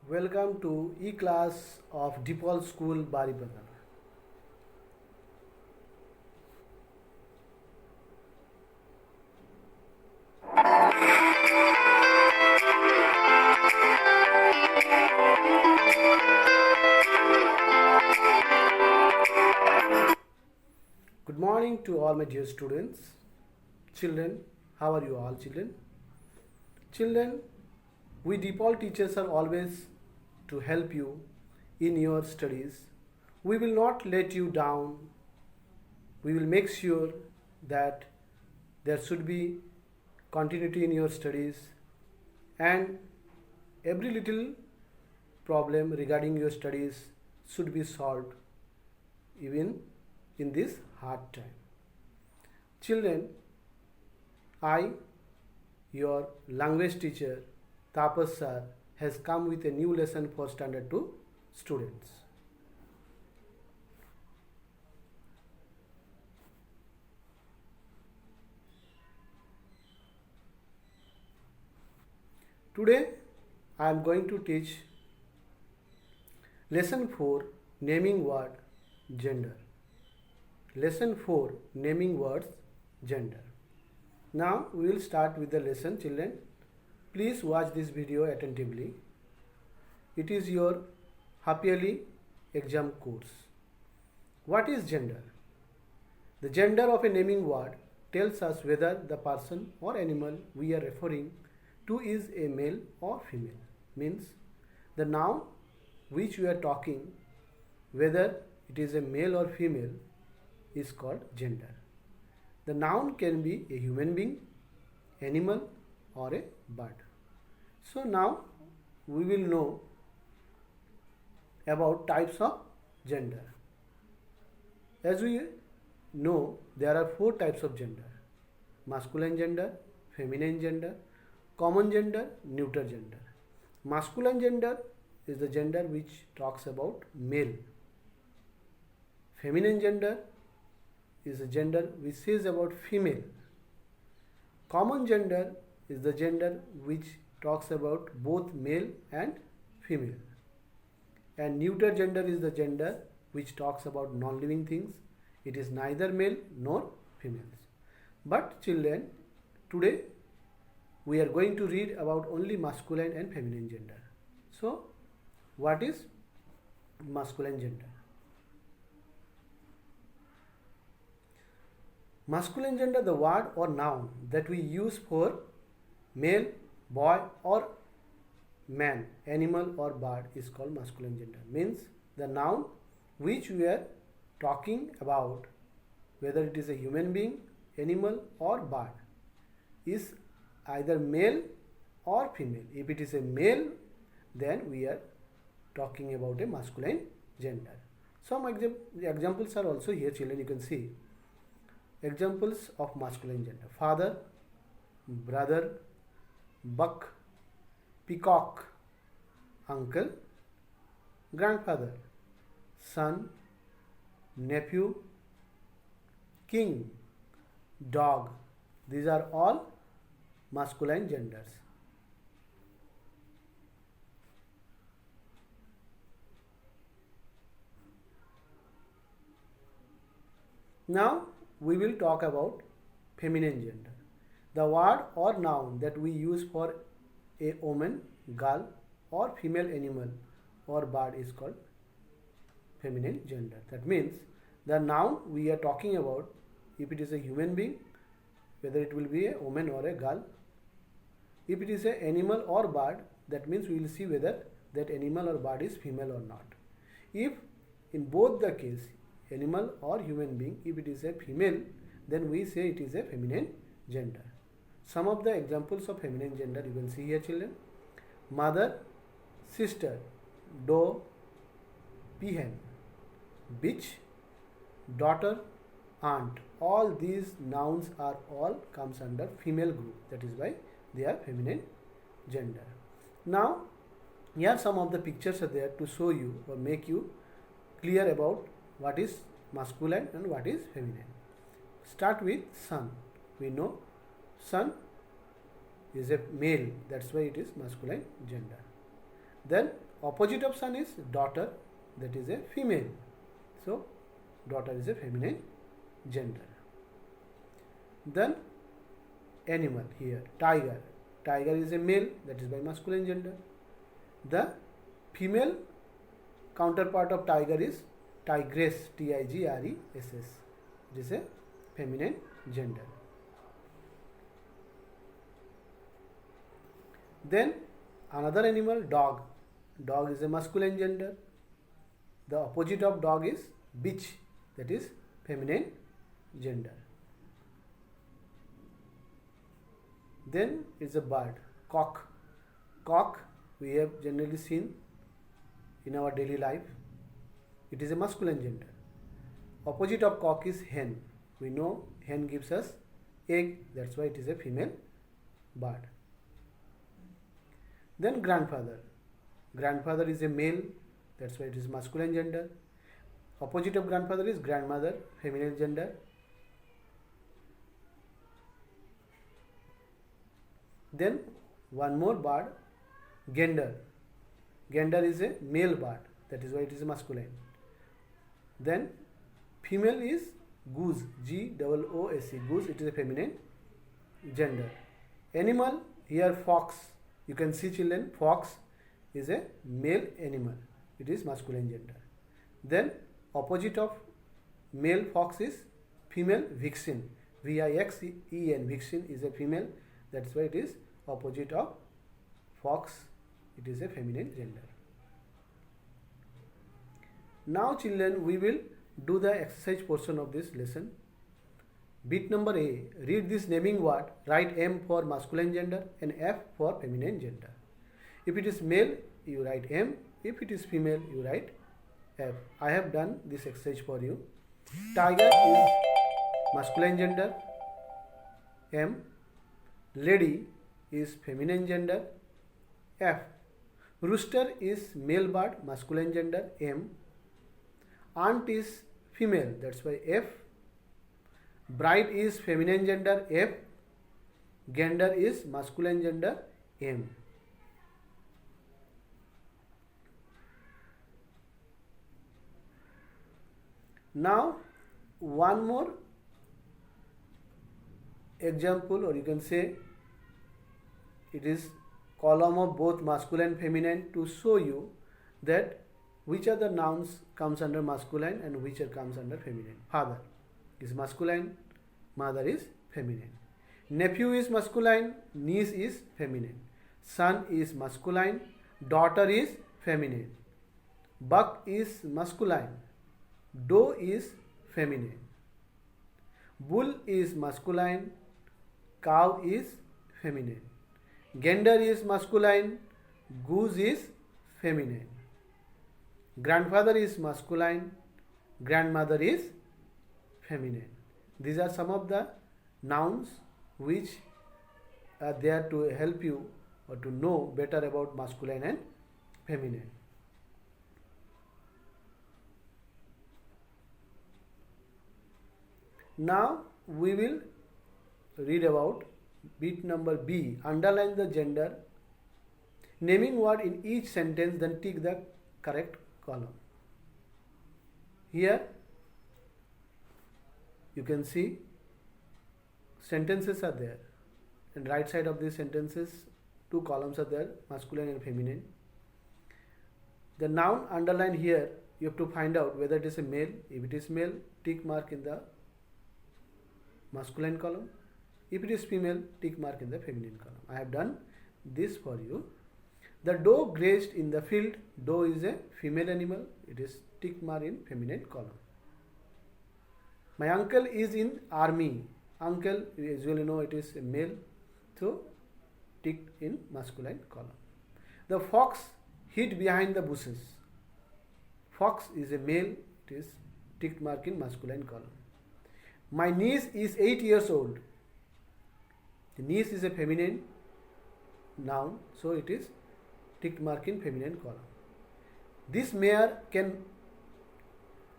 Welcome to E-class of DePaul School, Baripadan. Good morning to all my dear students. Children, how are you all children? Children, we DePaul teachers are always to help you in your studies. We will not let you down. We will make sure that there should be continuity in your studies and every little problem regarding your studies should be solved even in this hard time. Children, I, your language teacher, Tapas sir, has come with a new lesson for standard 2 students. Today I am going to teach lesson 4, naming word gender. Lesson 4, naming words gender. Now we will start with the lesson. Children, please watch this video attentively. It is your half yearly exam course. What is gender? The gender of a naming word tells us whether the person or animal we are referring to is a male or female. Means the noun which we are talking, whether it is a male or female, is called gender. The noun can be a human being, animal, or a bird. So now we will know about types of gender. As we know, there are 4 types of gender: masculine gender, feminine gender, common gender, neuter gender. Masculine gender is the gender which talks about male. Feminine gender is the gender which says about female. Common gender is the gender which talks about both male and female. And neuter gender is the gender which talks about non-living things. It is neither male nor females. But children, today we are going to read about only masculine and feminine gender. So, what is masculine gender? Masculine gender, the word or noun that we use for male, boy or man, animal or bird is called masculine gender. Means the noun which we are talking about, whether it is a human being, animal or bird, is either male or female. If it is a male, then we are talking about a masculine gender. Some examples are also here, children. You can see examples of masculine gender: father, brother, buck, peacock, uncle, grandfather, son, nephew, king, dog. These are all masculine genders. Now we will talk about feminine gender. The word or noun that we use for a woman, girl or female animal or bird is called feminine gender. That means the noun we are talking about, if it is a human being, whether it will be a woman or a girl. If it is an animal or bird, that means we will see whether that animal or bird is female or not. If in both the case, animal or human being, if it is a female, then we say it is a feminine gender. Some of the examples of feminine gender you can see here, children: mother, sister, doe, peahen, bitch, daughter, aunt. All these nouns are all comes under female group. That is why they are feminine gender. Now here some of the pictures are there to show you or make you clear about what is masculine and what is feminine. Start with son. We know son is a male, that's why it is masculine gender. Then Opposite of son is daughter, that is a female. So daughter is a feminine gender. Then animal here, tiger. Tiger is a male, that is by masculine gender. The female counterpart of tiger is tigress, Tigress. It is a feminine gender. Then another animal, dog. Dog is a masculine gender. The opposite of dog is bitch, that is feminine gender. Then is a bird, cock. Cock we have generally seen in our daily life. It is a masculine gender. Opposite of cock is hen. We know hen gives us egg, that's why it is a female bird. Then grandfather. Grandfather is a male, that's why it is masculine gender. Opposite of grandfather is grandmother, feminine gender. Then one more bird, gander. Gander is a male bird, that is why it is a masculine. Then female is goose, Goose, goose, it is a feminine gender. Animal, here fox. You can see children, fox is a male animal, it is masculine gender. Then opposite of male fox is female vixen, Vixen, vixen is a female, that's why it is opposite of fox, it is a feminine gender. Now children, we will do the exercise portion of this lesson. Bit number A, read this naming word, write M for masculine gender and F for feminine gender. If it is male, you write M. If it is female, you write F. I have done this exercise for you. Tiger is masculine gender, M. Lady is feminine gender, F. Rooster is male bird, masculine gender, M. Aunt is female, that's why F. Bride is feminine gender, F. Gander is masculine gender, M. Now one more example, or you can say it is column of both masculine and feminine to show you that which are the nouns comes under masculine and which are comes under feminine. Father is masculine, mother is feminine. Nephew is masculine, niece is feminine. Son is masculine, daughter is feminine. Buck is masculine, doe is feminine. Bull is masculine, cow is feminine. Gander is masculine, goose is feminine. Grandfather is masculine, grandmother is feminine. These are some of the nouns which are there to help you or to know better about masculine and feminine. Now we will read about bit number B. Underline the gender, naming word in each sentence, then tick the correct column. Here you can see sentences are there, and right side of these sentences two columns are there, masculine and feminine. The noun underline here, you have to find out whether it is a male. If it is male, tick mark in the masculine column. If it is female, tick mark in the feminine column. I have done this for you. The doe grazed in the field. Doe is a female animal, it is tick mark in feminine column. My uncle is in army. Uncle, you usually know it is a male, so tick in masculine column. The fox hid behind the bushes. Fox is a male, it is tick mark in masculine column. My niece is 8 years old. The niece is a feminine noun, so it is tick mark in feminine column. This mare can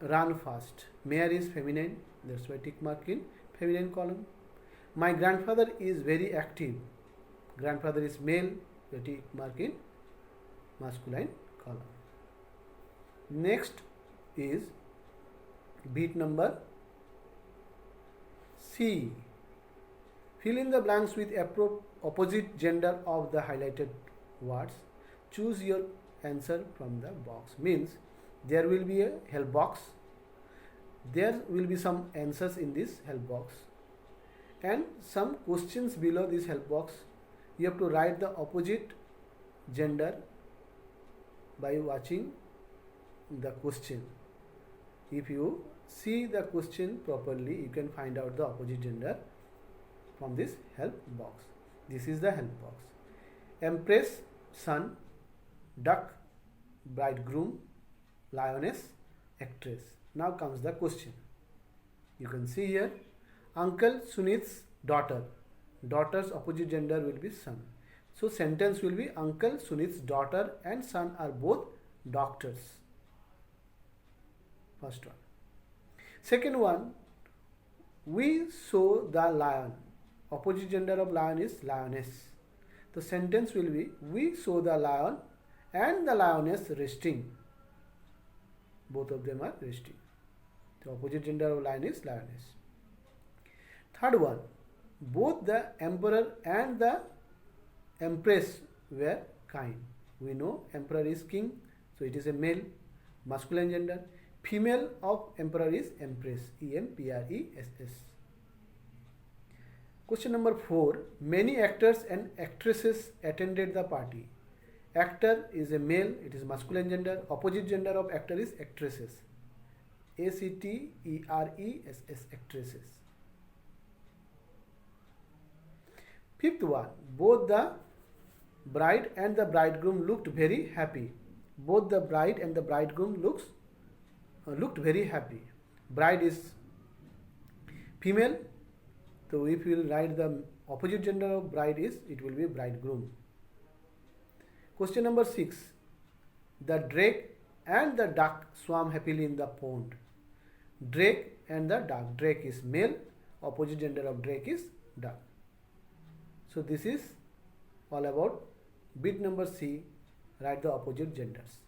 run fast. Mare is feminine, that's why tick mark in feminine column. My grandfather is very active. Grandfather is male, the tick mark in masculine column. Next is bit number C. Fill in the blanks with opposite gender of the highlighted words. Choose your answer from the box. Means there will be a help box. There will be some answers in this help box and some questions below this help box. You have to write the opposite gender by watching the question. If you see the question properly, you can find out the opposite gender from this help box. This is the help box. Empress, son, duck, bridegroom, lioness, actress. Now comes the question. You can see here, Uncle Sunit's daughter. Daughter's opposite gender will be son. So sentence will be Uncle Sunit's daughter and son are both doctors. First one. Second one, we saw the lion. Opposite gender of lion is lioness. The sentence will be we saw the lion and the lioness resting. Both of them are resting. The opposite gender of lion is lioness. Third one, both the emperor and the empress were kind. We know emperor is king, so it is a male, masculine gender. Female of emperor is empress, E-M-P-R-E-S-S. Question number 4. Many actors and actresses attended the party. Actor is a male, it is masculine gender. Opposite gender of actor is actresses, A-C-T-E-R-E-S-S, actresses. Fifth one, both the bride and the bridegroom looked very happy. Both the bride and the bridegroom looked very happy. Bride is female, so if you will write the opposite gender of bride is, it will be bridegroom. Question number 6. The drake and the duck swam happily in the pond. Drake and the duck. Drake is male, opposite gender of drake is duck. So this is all about bit number C, write the opposite genders.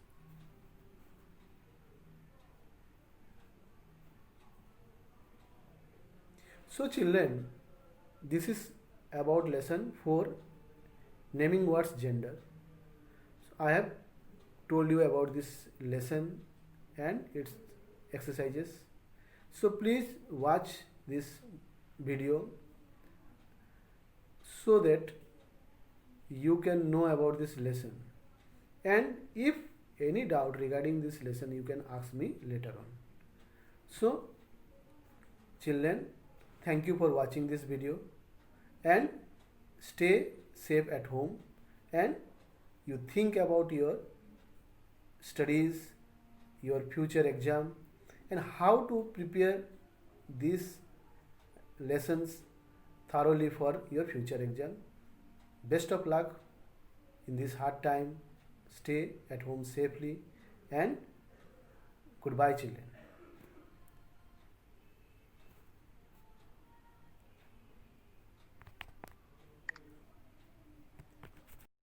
So children, this is about lesson 4, naming words gender. So I have told you about this lesson and its exercises. So please watch this video so that you can know about this lesson. And if any doubt regarding this lesson, you can ask me later on. So children, thank you for watching this video and stay safe at home, and you think about your studies, your future exam, and how to prepare these lessons thoroughly for your future exam. Best of luck in this hard time. Stay at home safely and goodbye children.